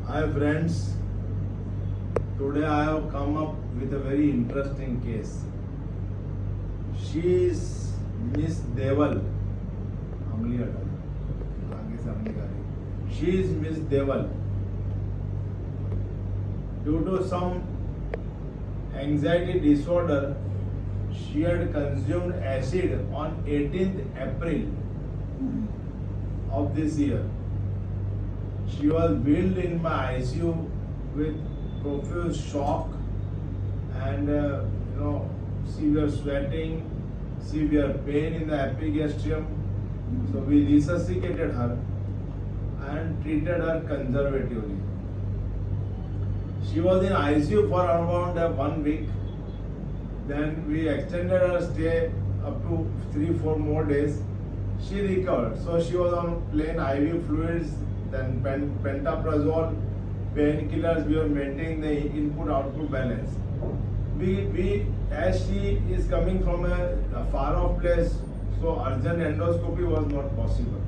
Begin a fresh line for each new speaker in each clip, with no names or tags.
Hi friends, today I have come up with a very interesting case. She is Miss Deval. Amli hata दो, आगे से Amli आ रही. She is Miss Deval. Due to some anxiety disorder, she had consumed acid on 18th April of this year. She was wheeled in my ICU with profuse shock and severe sweating, severe pain in the epigastrium. So we resuscitated her and treated her conservatively. She was in ICU for around 1 week. Then we extended her stay up to 3-4 more days. She recovered. So she was on plain IV fluids, then pantoprazole, painkillers. We were maintaining the input-output balance. As she is coming from a far-off place, so urgent endoscopy was not possible.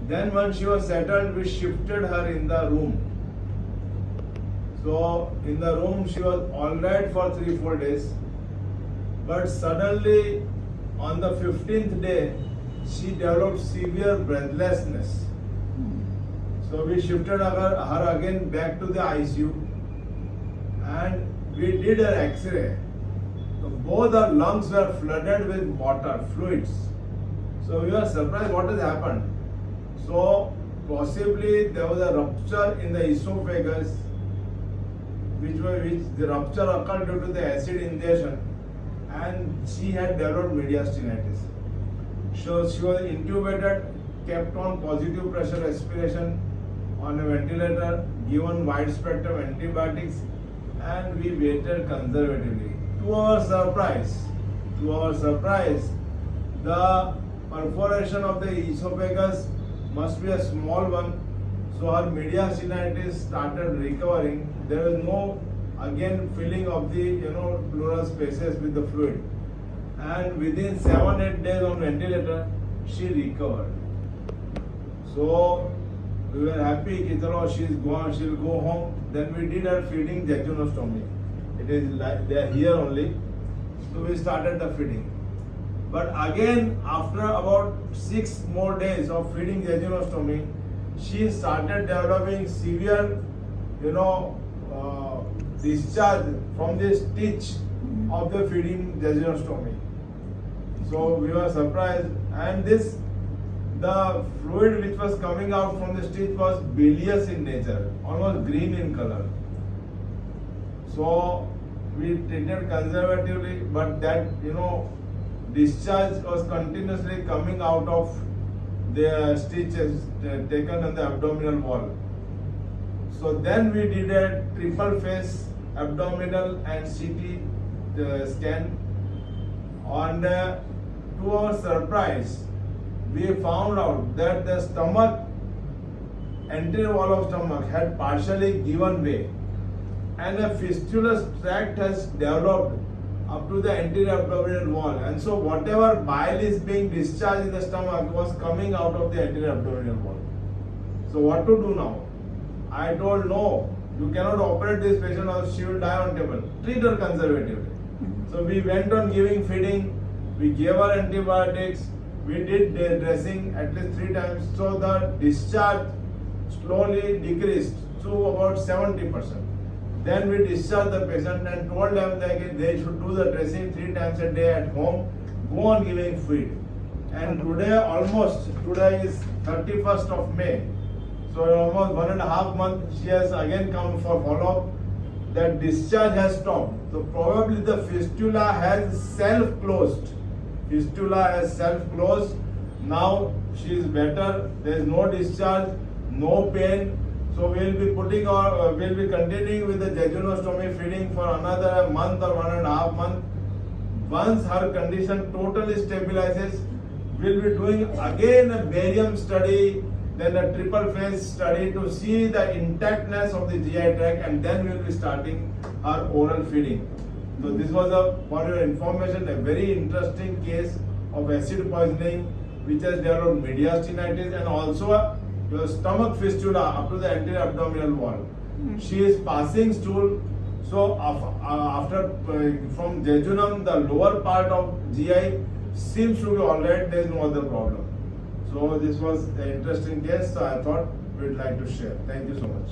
Then when she was settled, we shifted her in the room. So in the room she was alright for 3-4 days, but suddenly on the 15th day she developed severe breathlessness. So we shifted her again back to the ICU and we did her X-ray. So both her lungs were flooded with water, fluids. So we were surprised what has happened. So possibly there was a rupture in the esophagus, which the rupture occurred due to the acid ingestion, and she had developed mediastinitis. So she was intubated, kept on positive pressure respiration on a ventilator, given wide spectrum antibiotics, and we waited conservatively. To our surprise, the perforation of the esophagus must be a small one. So our mediastinitis started recovering. There was no again filling of the pleural spaces with the fluid, and within 7-8 days on ventilator she recovered. So we were happy that she's gone, she'll go home. Then we did her feeding jejunostomy. It is like they are here only. So we started the feeding. But again, after about 6 more days of feeding jejunostomy, she started developing severe, discharge from the stitch of the feeding jejunostomy. So we were surprised, and the fluid which was coming out from the stitch was bilious in nature, almost green in color. So we treated conservatively, but that discharge was continuously coming out of the stitches taken on the abdominal wall. So then we did a triple phase abdominal and CT scan. And to our surprise, we found out that the stomach, anterior wall of stomach had partially given way, and a fistulous tract has developed up to the anterior abdominal wall, and so whatever bile is being discharged in the stomach was coming out of the anterior abdominal wall. So what to do now? I told no, you cannot operate this patient or she will die on table. Treat her conservatively. So we went on giving feeding, we gave her antibiotics, we did dressing at least 3 times. So the discharge slowly decreased to about 70%. Then we discharged the patient and told them that they should do the dressing 3 times a day at home, go on giving feed. And today is 31st of May. So almost 1.5 months she has again come for follow-up. That discharge has stopped. So probably the fistula has self-closed. Now she is better. There is no discharge, no pain. So we'll be continuing with the jejunostomy feeding for another month or 1.5 months. Once her condition totally stabilizes, we'll be doing again a barium study, then a triple phase study to see the intactness of the GI tract, and then we'll be starting our oral feeding. So this was for your information, a very interesting case of acid poisoning which has developed mediastinitis, and also your stomach fistula up to the anterior abdominal wall. She is passing stool. So after from jejunum, the lower part of GI seems to be alright. There is no other problem. So this was an interesting case. So I thought we'd like to share. Thank you so much.